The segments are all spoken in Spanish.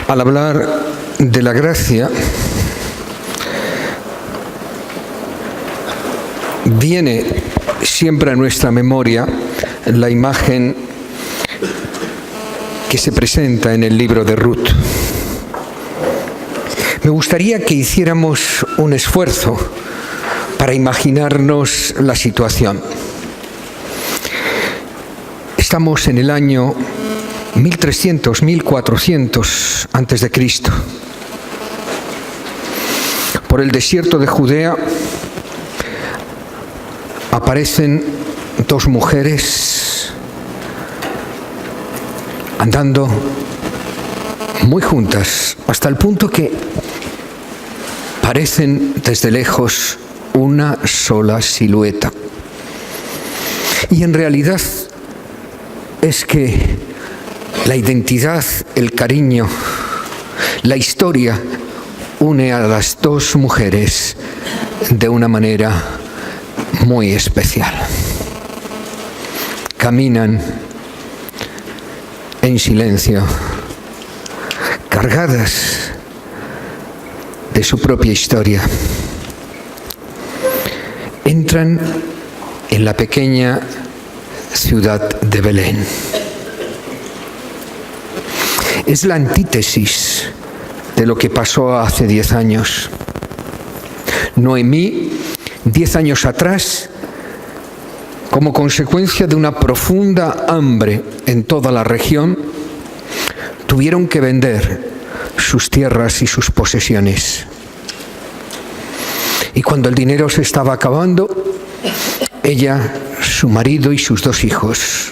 Al hablar de la gracia, viene siempre a nuestra memoria la imagen que se presenta en el libro de Ruth. Me gustaría que hiciéramos un esfuerzo para imaginarnos la situación. Estamos en el año 1300, 1400 antes de Cristo. Por el desierto de Judea aparecen dos mujeres andando muy juntas, hasta el punto que parecen desde lejos una sola silueta. Y en realidad es que la identidad, el cariño, la historia une a las dos mujeres de una manera muy especial. Caminan en silencio, cargadas de su propia historia. Entran en la pequeña ciudad de Belén. Es la antítesis de lo que pasó hace 10 años. Noemí, 10 años atrás, como consecuencia de una profunda hambre en toda la región, tuvieron que vender sus tierras y sus posesiones. Y cuando el dinero se estaba acabando, ella, su marido y sus 2 hijos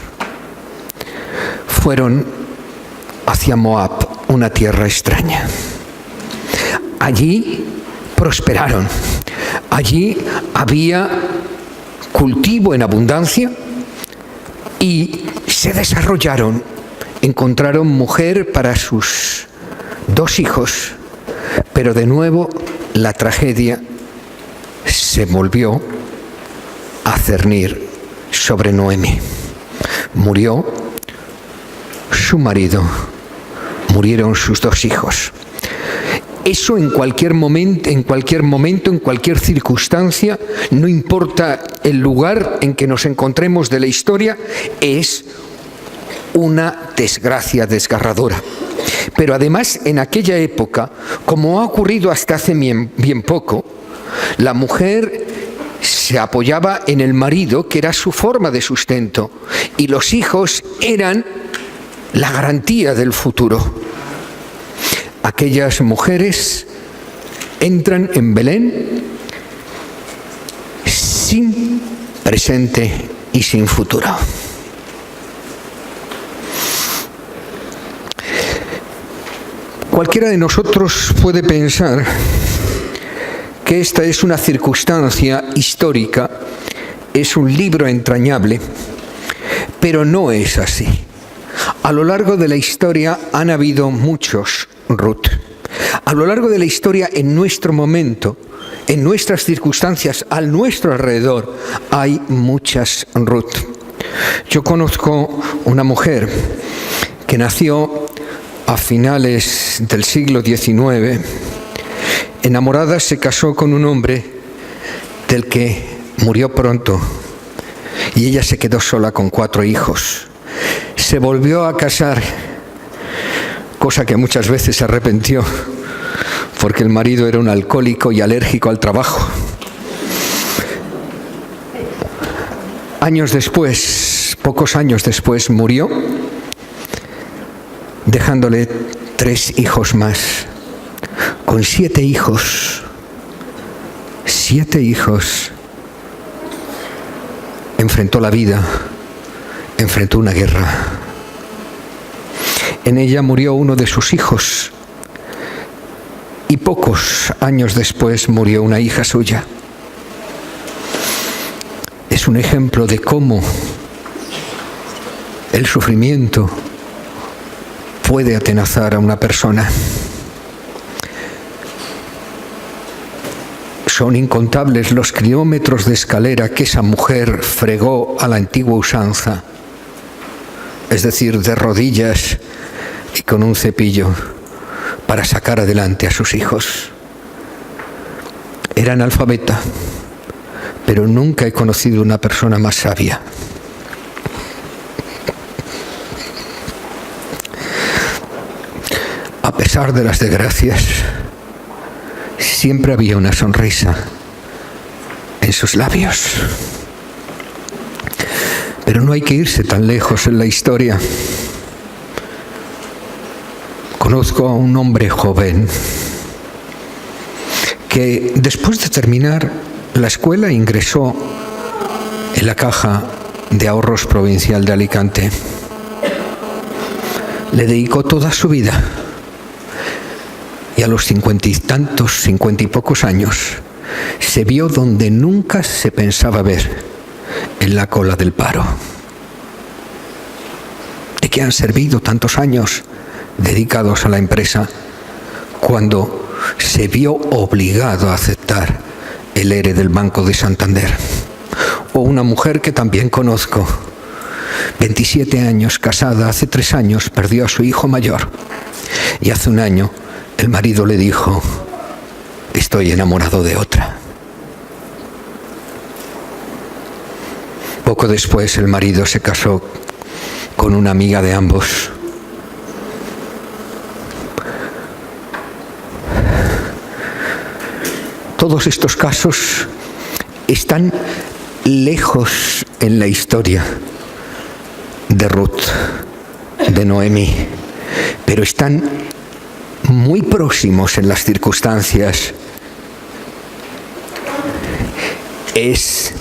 fueron hacia Moab, una tierra extraña. Allí prosperaron. Allí había cultivo en abundancia y se desarrollaron. Encontraron mujer para sus 2 hijos, pero de nuevo la tragedia se volvió a cernir sobre Noemí. Murió su marido, murieron sus 2 hijos. Eso en cualquier momento, en cualquier circunstancia, no importa el lugar en que nos encontremos de la historia, es una desgracia desgarradora. Pero además, en aquella época, como ha ocurrido hasta hace bien poco, la mujer se apoyaba en el marido, que era su forma de sustento, y los hijos eran la garantía del futuro. Aquellas mujeres entran en Belén sin presente y sin futuro. Cualquiera de nosotros puede pensar que esta es una circunstancia histórica, es un libro entrañable, pero no es así. A lo largo de la historia han habido muchos Ruth. A lo largo de la historia, en nuestro momento, en nuestras circunstancias, a nuestro alrededor, hay muchas Ruth. Yo conozco una mujer que nació a finales del siglo XIX. Enamorada, se casó con un hombre del que murió pronto y ella se quedó sola con 4 hijos. Se volvió a casar, cosa que muchas veces se arrepintió, porque el marido era un alcohólico y alérgico al trabajo. Años después, pocos años después, murió, dejándole 3 hijos más. Con 7 hijos, 7 hijos, enfrentó la vida, enfrentó una guerra. En ella murió uno de sus hijos y pocos años después murió una hija suya. Es un ejemplo de cómo el sufrimiento puede atenazar a una persona. Son incontables los kilómetros de escalera que esa mujer fregó a la antigua usanza, es decir, de rodillas y con un cepillo, para sacar adelante a sus hijos. Era analfabeta, pero nunca he conocido una persona más sabia. A pesar de las desgracias, siempre había una sonrisa en sus labios. Pero no hay que irse tan lejos en la historia. Conozco a un hombre joven que después de terminar la escuela ingresó en la Caja de Ahorros Provincial de Alicante. Le dedicó toda su vida y a los 50 y pocos años se vio donde nunca se pensaba ver, en la cola del paro. ¿De qué han servido tantos años dedicados a la empresa cuando se vio obligado a aceptar el ERE del Banco de Santander? O una mujer que también conozco, 27 años, casada, hace 3 años perdió a su hijo mayor y hace 1 año el marido le dijo: estoy enamorado de otra. Poco después el marido se casó con una amiga de ambos. Todos estos casos están lejos en la historia de Ruth, de Noemí, pero están muy próximos en las circunstancias. Es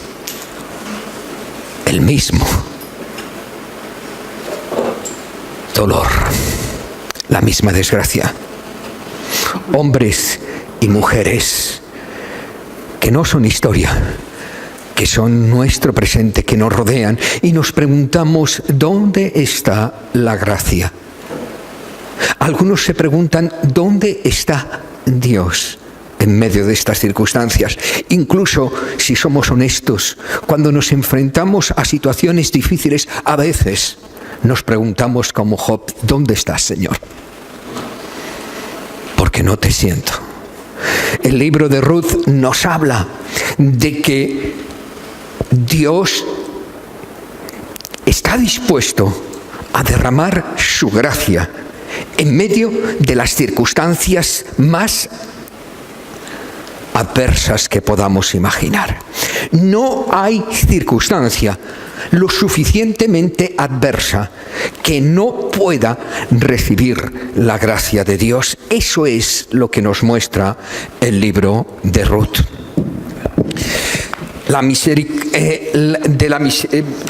el mismo dolor, la misma desgracia. Hombres y mujeres que no son historia, que son nuestro presente, que nos rodean, y nos preguntamos: ¿dónde está la gracia? Algunos se preguntan: ¿dónde está Dios en medio de estas circunstancias? Incluso, si somos honestos, cuando nos enfrentamos a situaciones difíciles, a veces nos preguntamos como Job: ¿dónde estás, Señor? Porque no te siento. El libro de Ruth nos habla de que Dios está dispuesto a derramar su gracia en medio de las circunstancias más adversas que podamos imaginar. No hay circunstancia lo suficientemente adversa que no pueda recibir la gracia de Dios. Eso es lo que nos muestra el libro de Ruth.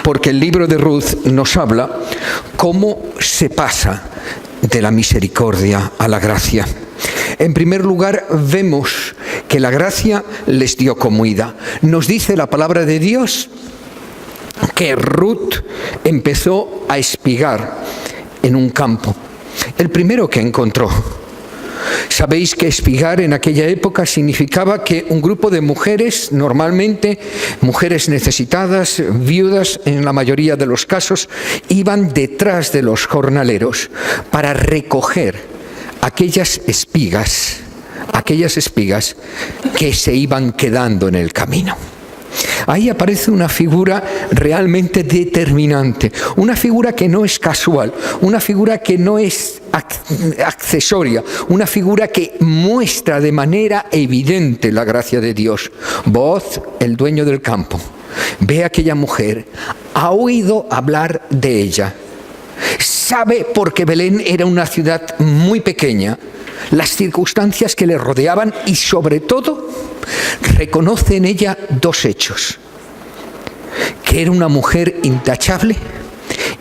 Porque el libro de Ruth nos habla cómo se pasa de la misericordia a la gracia. En primer lugar, vemos que la gracia les dio comida. Nos dice la palabra de Dios que Ruth empezó a espigar en un campo, el primero que encontró. Sabéis que espigar en aquella época significaba que un grupo de mujeres, normalmente mujeres necesitadas, viudas en la mayoría de los casos, iban detrás de los jornaleros para recoger aquellas espigas que se iban quedando en el camino. Ahí aparece una figura realmente determinante, una figura que no es casual, una figura que no es accesoria, una figura que muestra de manera evidente la gracia de Dios. Booz, el dueño del campo, ve a aquella mujer, ha oído hablar de ella, sabe, porque Belén era una ciudad muy pequeña, las circunstancias que le rodeaban, y sobre todo reconoce en ella 2 hechos: que era una mujer intachable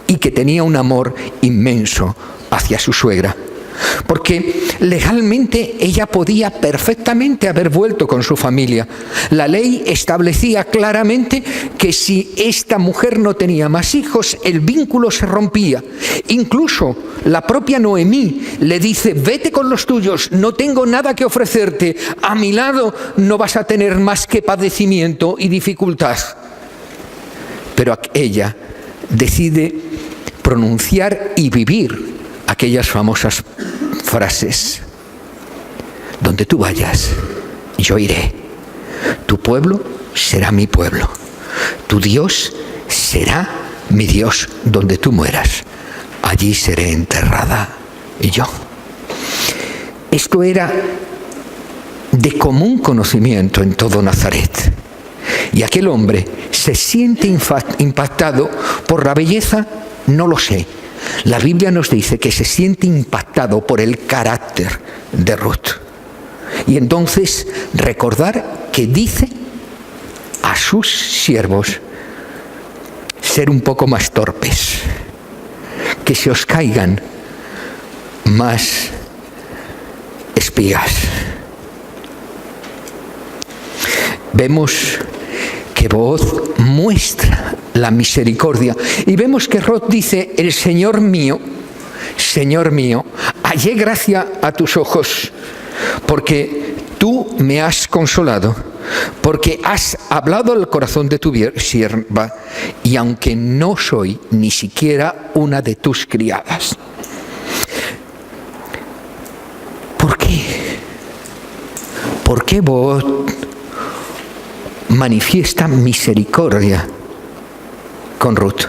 y que tenía un amor inmenso hacia su suegra. Porque legalmente ella podía perfectamente haber vuelto con su familia. La ley establecía claramente que si esta mujer no tenía más hijos, el vínculo se rompía. Incluso la propia Noemí le dice: vete con los tuyos, no tengo nada que ofrecerte, a mi lado no vas a tener más que padecimiento y dificultad. Pero ella decide pronunciar y vivir aquellas famosas frases: donde tú vayas, yo iré. Tu pueblo será mi pueblo. Tu Dios será mi Dios. Donde tú mueras, allí seré enterrada yo. Esto era de común conocimiento en todo Nazaret. Y aquel hombre se siente impactado por la belleza, no lo sé. La Biblia nos dice que se siente impactado por el carácter de Ruth. Y entonces recordar que dice a sus siervos ser un poco más torpes, que se os caigan más espías. Vemos que Booz muestra la misericordia y vemos que Ruth dice: el Señor mío, hallé gracia a tus ojos, porque tú me has consolado, porque has hablado al corazón de tu sierva, y aunque no soy ni siquiera una de tus criadas. ¿Por qué? ¿Por qué Booz manifiesta misericordia con Ruth?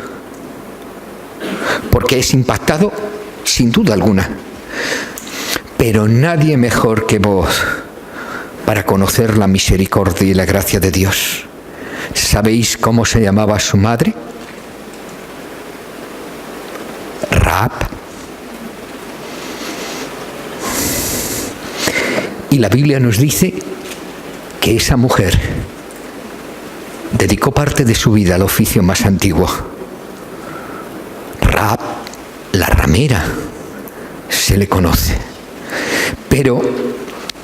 Porque es impactado, sin duda alguna. Pero nadie mejor que Booz para conocer la misericordia y la gracia de Dios. ¿Sabéis cómo se llamaba su madre? Rahab. Y la Biblia nos dice que esa mujer dedicó parte de su vida al oficio más antiguo. Rahab, la ramera, se le conoce. Pero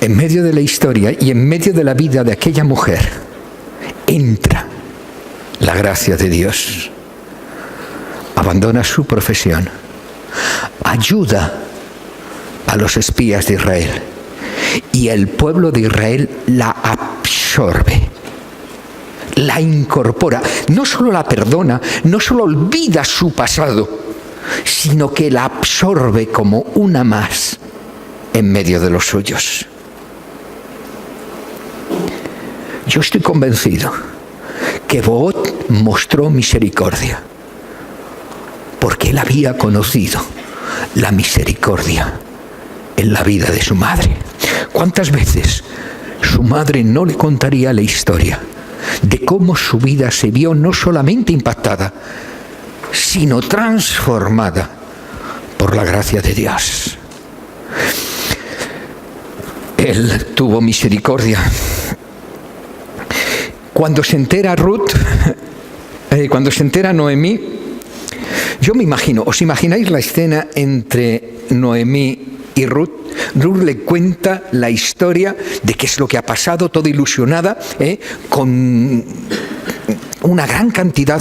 en medio de la historia y en medio de la vida de aquella mujer entra la gracia de Dios. Abandona su profesión, ayuda a los espías de Israel, y el pueblo de Israel la absorbe, la incorpora. No solo la perdona, no solo olvida su pasado, sino que la absorbe como una más en medio de los suyos. Yo estoy convencido que Booz mostró misericordia porque él había conocido la misericordia en la vida de su madre. ¿Cuántas veces su madre no le contaría la historia de cómo su vida se vio no solamente impactada, sino transformada por la gracia de Dios? Él tuvo misericordia. Cuando se entera Noemí, yo me imagino, ¿os imagináis la escena entre Noemí y Ruth? Ruth le cuenta la historia de qué es lo que ha pasado, toda ilusionada, con una gran cantidad,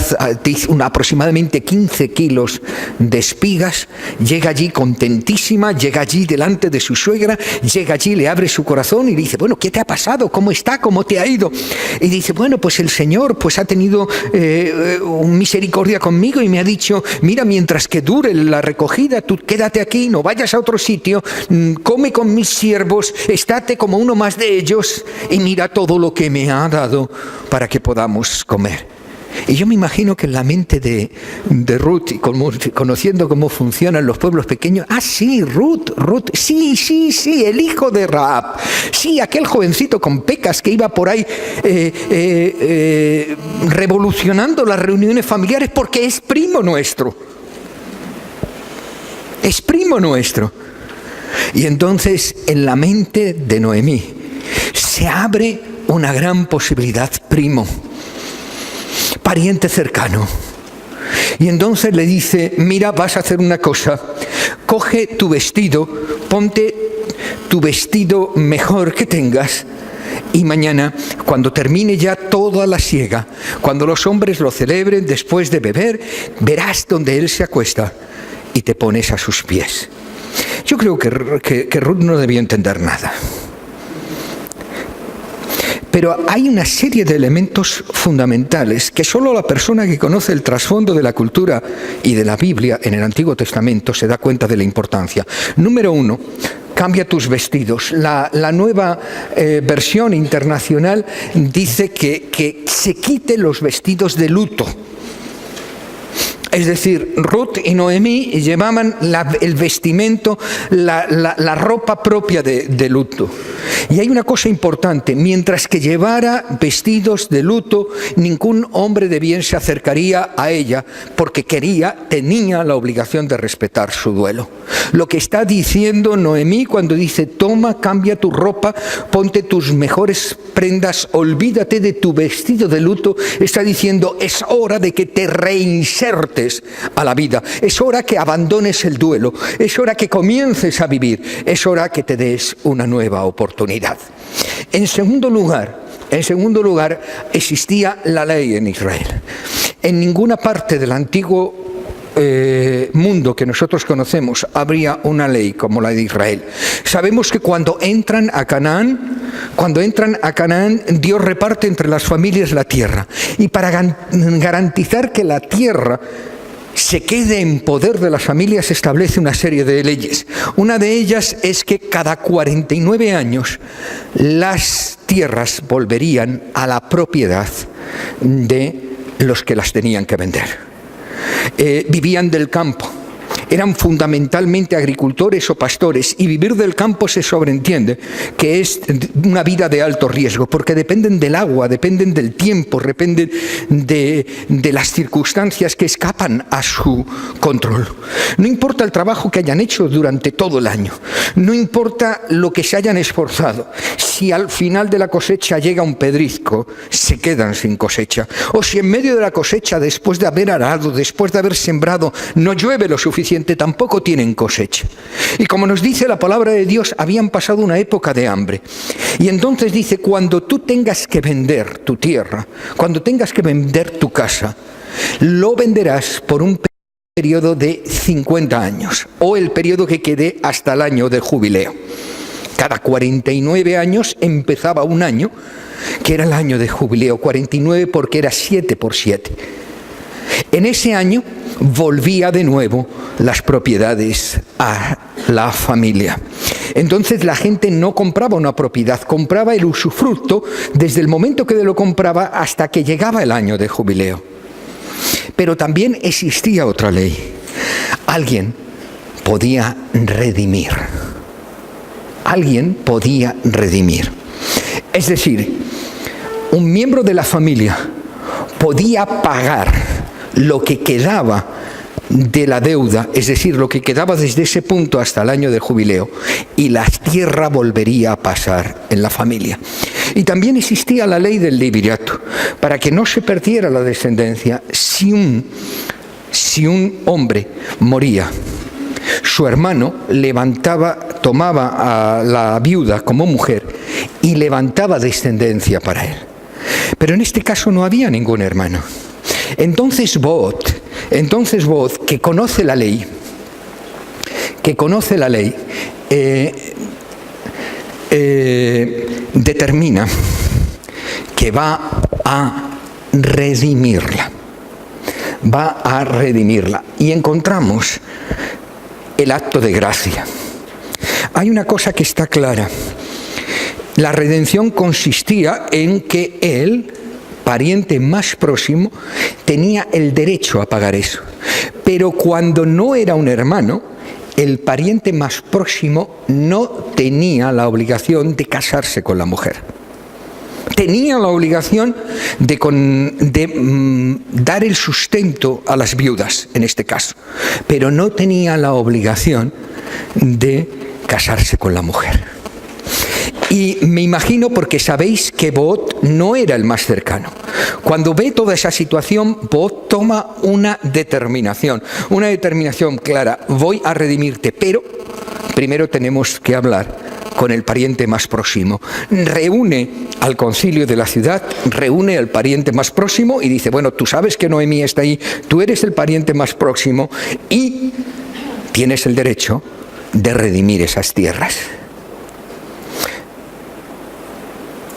aproximadamente 15 kilos de espigas. Llega allí contentísima, llega allí delante de su suegra, llega allí, le abre su corazón y le dice: bueno, ¿qué te ha pasado? ¿Cómo está? ¿Cómo te ha ido? Y dice: bueno, pues el Señor ha tenido misericordia conmigo y me ha dicho: mira, mientras que dure la recogida, tú quédate aquí, no vayas a otro sitio, come con mis siervos, estate como uno más de ellos y mira todo lo que me ha dado para que podamos comer. Y yo me imagino que en la mente de Ruth, conociendo cómo funcionan los pueblos pequeños: sí, Ruth, sí, el hijo de Rahab, sí, aquel jovencito con pecas que iba por ahí revolucionando las reuniones familiares porque es primo nuestro. Es primo nuestro. Y entonces en la mente de Noemí se abre una gran posibilidad: primo, pariente cercano. Y entonces le dice: mira, vas a hacer una cosa, coge tu vestido, ponte tu vestido mejor que tengas, y mañana, cuando termine ya toda la siega, cuando los hombres lo celebren después de beber, verás donde él se acuesta y te pones a sus pies. Yo creo que Ruth no debió entender nada. Pero hay una serie de elementos fundamentales que solo la persona que conoce el trasfondo de la cultura y de la Biblia en el Antiguo Testamento se da cuenta de la importancia. Número uno, cambia tus vestidos. La nueva versión internacional dice que se quiten los vestidos de luto. Es decir, Ruth y Noemí llevaban el vestimento, la ropa propia de luto. Y hay una cosa importante: mientras que llevara vestidos de luto, ningún hombre de bien se acercaría a ella, porque tenía la obligación de respetar su duelo. Lo que está diciendo Noemí cuando dice: toma, cambia tu ropa, ponte tus mejores prendas, olvídate de tu vestido de luto, está diciendo: es hora de que te reinsertes a la vida, es hora que abandones el duelo, es hora que comiences a vivir, es hora que te des una nueva oportunidad. En segundo lugar, existía la ley en Israel. En ninguna parte del antiguo mundo que nosotros conocemos habría una ley como la de Israel. Sabemos que cuando entran a Canaán, Dios reparte entre las familias la tierra, y para garantizar que la tierra se quede en poder de las familias, establece una serie de leyes. Una de ellas es que cada 49 años las tierras volverían a la propiedad de los que las tenían que vender. Vivían del campo, eran fundamentalmente agricultores o pastores, y vivir del campo se sobreentiende que es una vida de alto riesgo, porque dependen del agua, dependen del tiempo, dependen de las circunstancias que escapan a su control. No importa el trabajo que hayan hecho durante todo el año, no importa lo que se hayan esforzado, si al final de la cosecha llega un pedrisco, se quedan sin cosecha. O si en medio de la cosecha, después de haber arado, después de haber sembrado, no llueve lo suficiente, tampoco tienen cosecha. Y como nos dice la palabra de Dios, habían pasado una época de hambre. Y entonces dice: cuando tú tengas que vender tu tierra, cuando tengas que vender tu casa, lo venderás por un periodo de 50 años, o el periodo que quede hasta el año de jubileo. Cada 49 años empezaba un año, que era el año de jubileo, 49 porque era 7 por 7. En ese año volvía de nuevo las propiedades a la familia. Entonces la gente no compraba una propiedad, compraba el usufructo desde el momento que lo compraba hasta que llegaba el año de jubileo. Pero también existía otra ley. Alguien podía redimir. Alguien podía redimir. Es decir, un miembro de la familia podía pagar lo que quedaba de la deuda, es decir, lo que quedaba desde ese punto hasta el año de jubileo, y la tierra volvería a pasar en la familia. Y también existía la ley del levirato, para que no se perdiera la descendencia. Si un hombre moría, su hermano tomaba a la viuda como mujer y levantaba descendencia para él. Pero en este caso no había ningún hermano. Entonces Booz, que conoce la ley, determina que va a redimirla. Y encontramos el acto de gracia. Hay una cosa que está clara. La redención consistía en que él, pariente más próximo, tenía el derecho a pagar eso. Pero cuando no era un hermano, el pariente más próximo no tenía la obligación de casarse con la mujer. Tenía la obligación de dar el sustento a las viudas, en este caso, pero no tenía la obligación de casarse con la mujer. Y me imagino, porque sabéis que Booz no era el más cercano. Cuando ve toda esa situación, Booz toma una determinación clara: voy a redimirte, pero primero tenemos que hablar con el pariente más próximo. Reúne al concilio de la ciudad, reúne al pariente más próximo y dice: bueno, tú sabes que Noemí está ahí, tú eres el pariente más próximo y tienes el derecho de redimir esas tierras.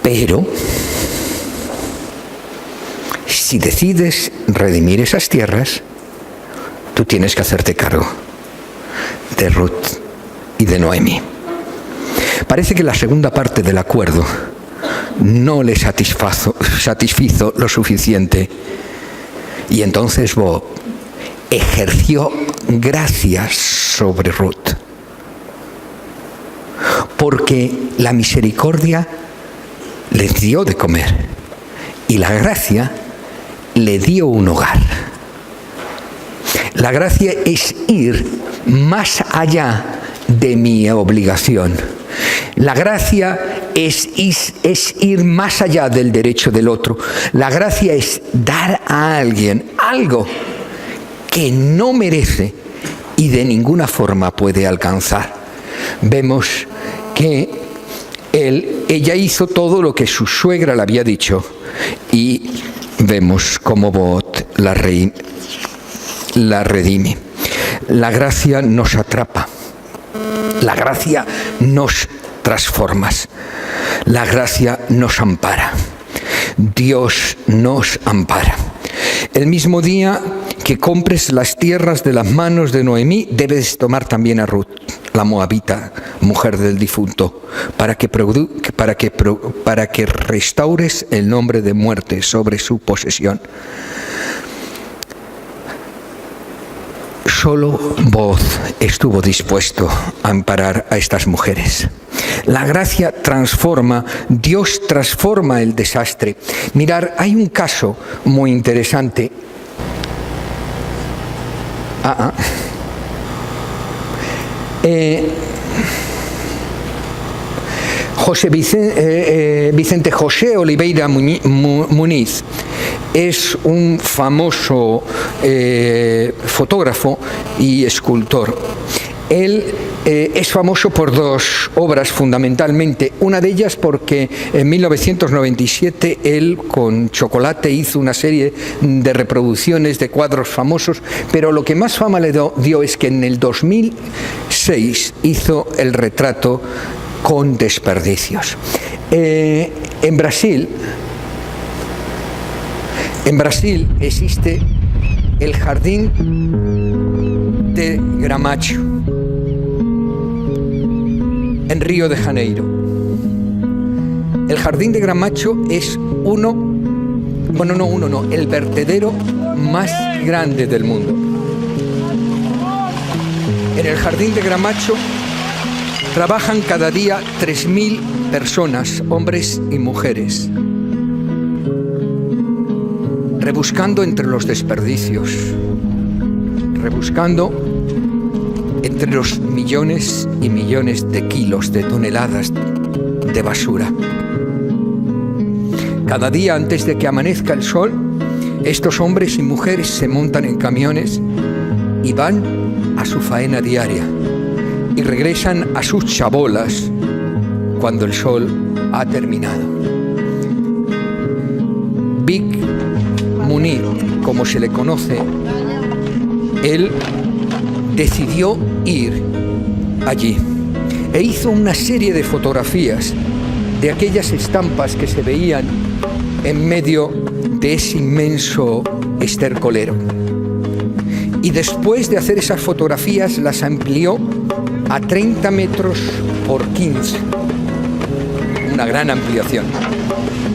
Pero si decides redimir esas tierras, tú tienes que hacerte cargo de Ruth y de Noemí. Parece que la segunda parte del acuerdo no le satisfizo lo suficiente. Y entonces Boaz ejerció gracia sobre Ruth, porque la misericordia les dio de comer y la gracia le dio un hogar. La gracia es ir más allá de mi obligación. La gracia es ir más allá del derecho del otro. La gracia es dar a alguien algo que no merece y de ninguna forma puede alcanzar. Vemos que ella hizo todo lo que su suegra le había dicho y vemos cómo Boaz la redime. La gracia nos atrapa. La gracia nos transforma. La gracia nos ampara. Dios nos ampara. El mismo día que compres las tierras de las manos de Noemí, debes tomar también a Ruth, la moabita, mujer del difunto, para que restaures el nombre de muerte sobre su posesión. Solo Boaz estuvo dispuesto a amparar a estas mujeres. La gracia transforma, Dios transforma el desastre. Mirar, hay un caso muy interesante. Vicente José Oliveira Muniz es un famoso fotógrafo y escultor. Él es famoso por dos obras fundamentalmente. Una de ellas porque en 1997 él con Chocolate hizo una serie de reproducciones de cuadros famosos, pero lo que más fama le dio es que en el 2006 hizo el retrato con desperdicios. En Brasil existe el Jardín de Gramacho, en Río de Janeiro. El Jardín de Gramacho es el vertedero más grande del mundo. En el Jardín de Gramacho trabajan cada día 3.000 personas, hombres y mujeres, rebuscando entre los desperdicios, rebuscando entre los millones y millones de kilos, de toneladas de basura. Cada día antes de que amanezca el sol, estos hombres y mujeres se montan en camiones y van a su faena diaria y regresan a sus chabolas cuando el sol ha terminado. Vic Muniz, como se le conoce, él decidió ir allí e hizo una serie de fotografías de aquellas estampas que se veían en medio de ese inmenso estercolero. Y después de hacer esas fotografías las amplió a 30 metros por 15, una gran ampliación.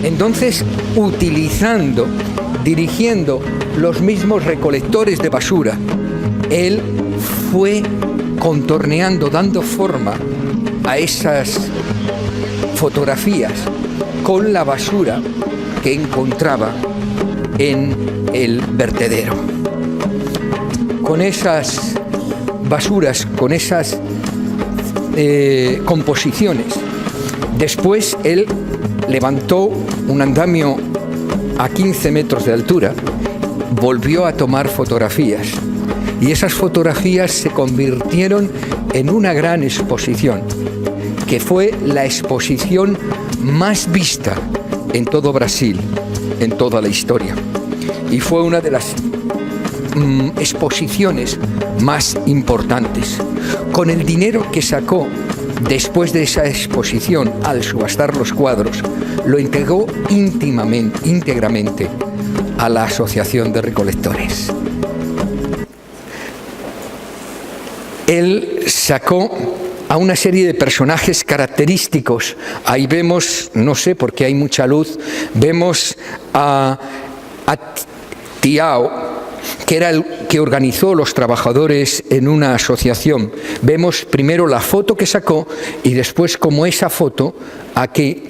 Entonces, dirigiendo los mismos recolectores de basura, él fue contorneando, dando forma a esas fotografías con la basura que encontraba en el vertedero. Con esas basuras, con esas composiciones, después él levantó un andamio a 15 metros de altura, volvió a tomar fotografías. Y esas fotografías se convirtieron en una gran exposición, que fue la exposición más vista en todo Brasil, en toda la historia. Y fue una de las exposiciones más importantes. Con el dinero que sacó después de esa exposición al subastar los cuadros, lo entregó íntegramente a la Asociación de Recolectores. Él sacó a una serie de personajes característicos. Ahí vemos, no sé porque hay mucha luz, vemos a Tiao, que era el que organizó los trabajadores en una asociación. Vemos primero la foto que sacó y después cómo esa foto aquí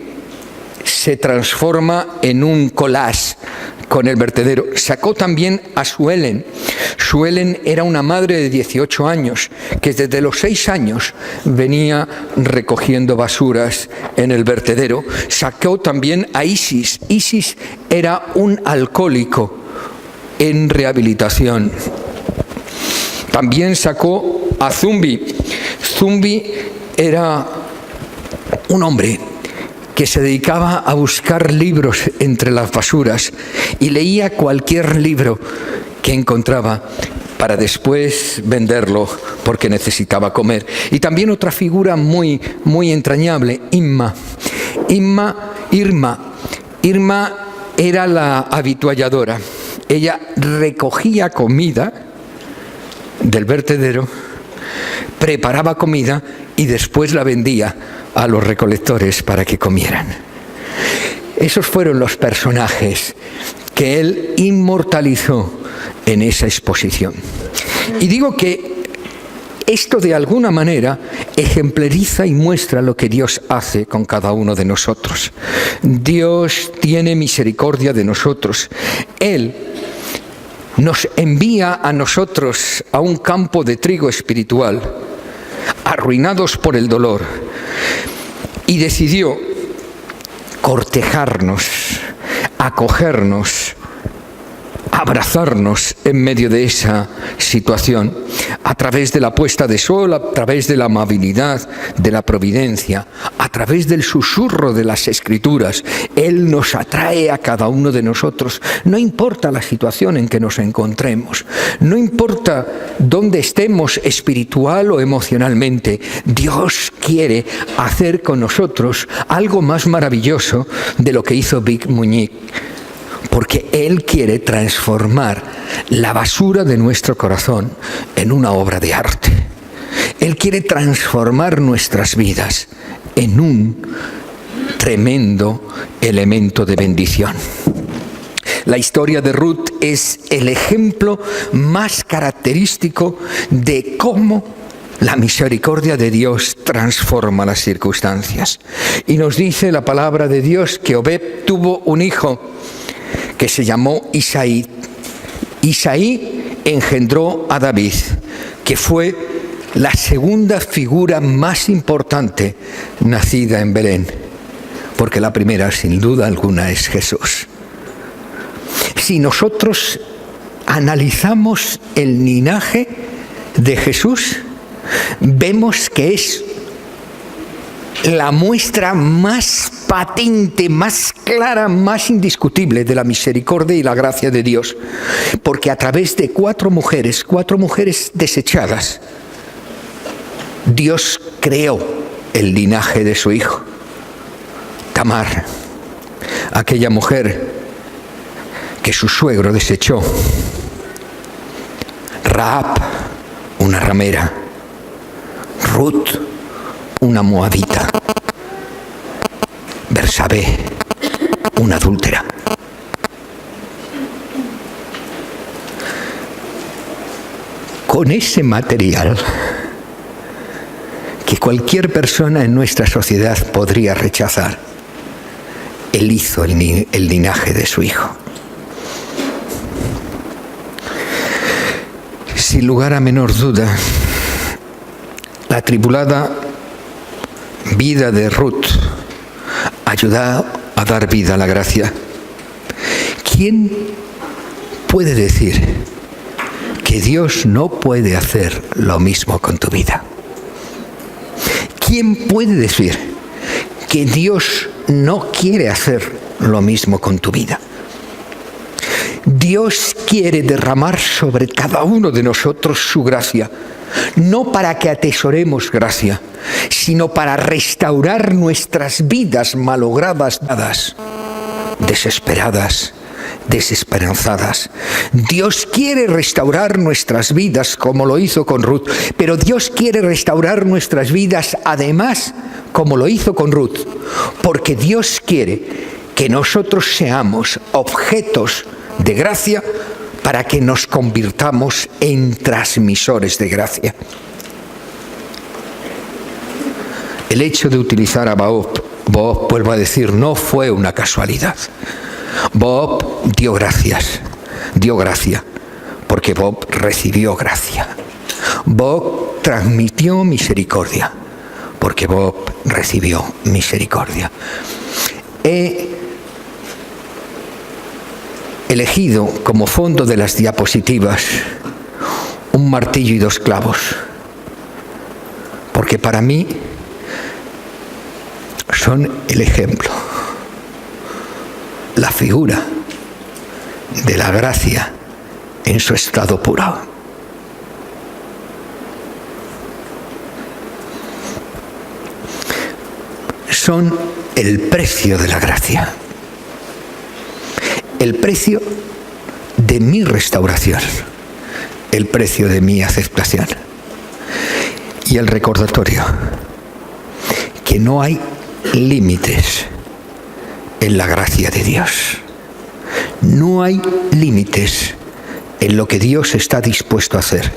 se transforma en un collage con el vertedero. Sacó también a Suelen. Suelen era una madre de 18 años que desde los 6 años venía recogiendo basuras en el vertedero. Sacó también a Isis. Isis era un alcohólico en rehabilitación. También sacó a Zumbi. Zumbi era un hombre que se dedicaba a buscar libros entre las basuras y leía cualquier libro que encontraba para después venderlo porque necesitaba comer. Y también otra figura muy entrañable, Irma. Irma era la avitualladora. Ella recogía comida del vertedero, preparaba comida y después la vendía a los recolectores para que comieran. Esos fueron los personajes que él inmortalizó en esa exposición. Y digo que esto de alguna manera ejemplariza y muestra lo que Dios hace con cada uno de nosotros. Dios tiene misericordia de nosotros. Él nos envía a nosotros a un campo de trigo espiritual, arruinados por el dolor, y decidió cortejarnos, acogernos, abrazarnos en medio de esa situación, a través de la puesta de sol, a través de la amabilidad, de la providencia, a través del susurro de las Escrituras. Él nos atrae a cada uno de nosotros, no importa la situación en que nos encontremos, no importa dónde estemos espiritual o emocionalmente. Dios quiere hacer con nosotros algo más maravilloso de lo que hizo Vic Muñiz, porque Él quiere transformar la basura de nuestro corazón en una obra de arte. Él quiere transformar nuestras vidas en un tremendo elemento de bendición. La historia de Ruth es el ejemplo más característico de cómo la misericordia de Dios transforma las circunstancias. Y nos dice la palabra de Dios que Obed tuvo un hijo que se llamó Isaí. Isaí engendró a David, que fue la segunda figura más importante nacida en Belén, porque la primera, sin duda alguna, es Jesús. Si nosotros analizamos el linaje de Jesús, vemos que es la muestra más patente, más clara, más indiscutible de la misericordia y la gracia de Dios, porque a través de cuatro mujeres desechadas, Dios creó el linaje de su hijo. Tamar, aquella mujer que su suegro desechó. Rahab, una ramera. Ruth, una moabita. Bersabé, una adúltera. Con ese material que cualquier persona en nuestra sociedad podría rechazar, Él hizo el linaje de su hijo. Sin lugar a menor duda, la atribulada vida de Ruth ayuda a dar vida a la gracia. ¿Quién puede decir que Dios no puede hacer lo mismo con tu vida? ¿Quién puede decir que Dios no quiere hacer lo mismo con tu vida? Dios quiere derramar sobre cada uno de nosotros su gracia, no para que atesoremos gracia, sino para restaurar nuestras vidas malogradas, desesperadas, desesperanzadas. Dios quiere restaurar nuestras vidas como lo hizo con Ruth, pero Dios quiere restaurar nuestras vidas además como lo hizo con Ruth, porque Dios quiere que nosotros seamos objetos de gracia para que nos convirtamos en transmisores de gracia. El hecho de utilizar a Boaz, vuelvo a decir, no fue una casualidad. Boaz dio gracia, porque Boaz recibió gracia. Boaz transmitió misericordia, porque Boaz recibió misericordia. He elegido como fondo de las diapositivas un martillo y 2 clavos, porque para mí son el ejemplo, la figura de la gracia en su estado puro. Son el precio de la gracia, el precio de mi restauración, el precio de mi aceptación y el recordatorio que no hay límites en la gracia de Dios. No hay límites en lo que Dios está dispuesto a hacer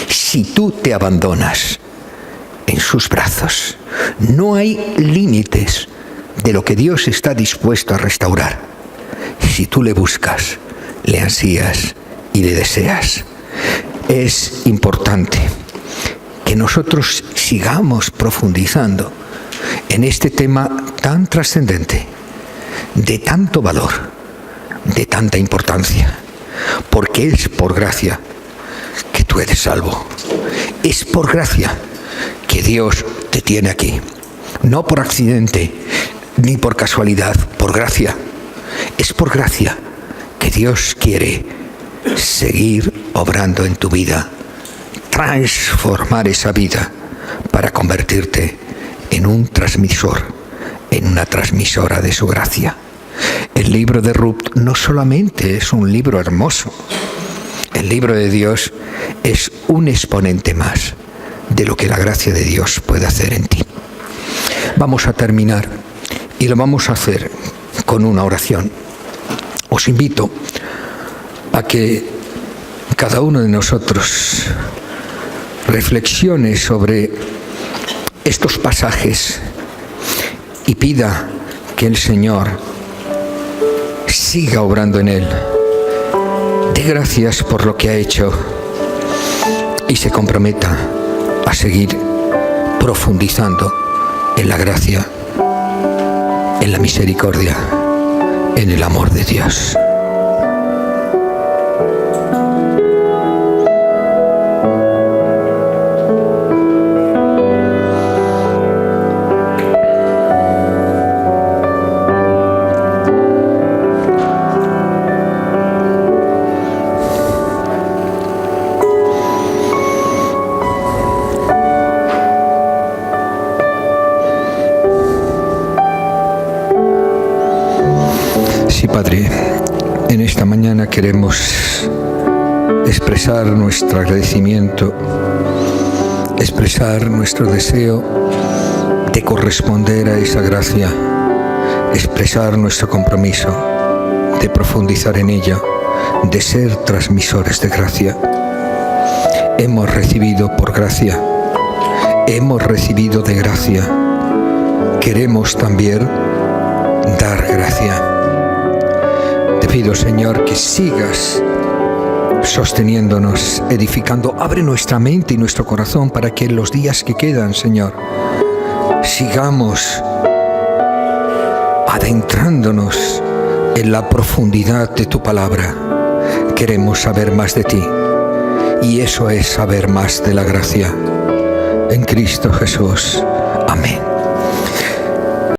si tú te abandonas en sus brazos. No hay límites de lo que Dios está dispuesto a restaurar si tú le buscas, le ansías y le deseas. Es importante que nosotros sigamos profundizando en este tema tan trascendente, de tanto valor, de tanta importancia, porque es por gracia que tú eres salvo. Es por gracia que Dios te tiene aquí, no por accidente ni por casualidad, por gracia. Es por gracia que Dios quiere seguir obrando en tu vida, transformar esa vida para convertirte en un transmisor, en una transmisora de su gracia. El libro de Ruth no solamente es un libro hermoso, el libro de Dios es un exponente más de lo que la gracia de Dios puede hacer en ti. Vamos a terminar y lo vamos a hacer con una oración. Os invito a que cada uno de nosotros reflexione sobre estos pasajes y pida que el Señor siga obrando en él. Dé gracias por lo que ha hecho y se comprometa a seguir profundizando en la gracia, en la misericordia, en el amor de Dios. Padre, en esta mañana queremos expresar nuestro agradecimiento, expresar nuestro deseo de corresponder a esa gracia, expresar nuestro compromiso de profundizar en ella, de ser transmisores de gracia. Hemos recibido por gracia, hemos recibido de gracia, queremos también dar gracia. Te pido, Señor, que sigas sosteniéndonos, edificando. Abre nuestra mente y nuestro corazón para que en los días que quedan, Señor, sigamos adentrándonos en la profundidad de tu palabra. Queremos saber más de ti y eso es saber más de la gracia. En Cristo Jesús. Amén.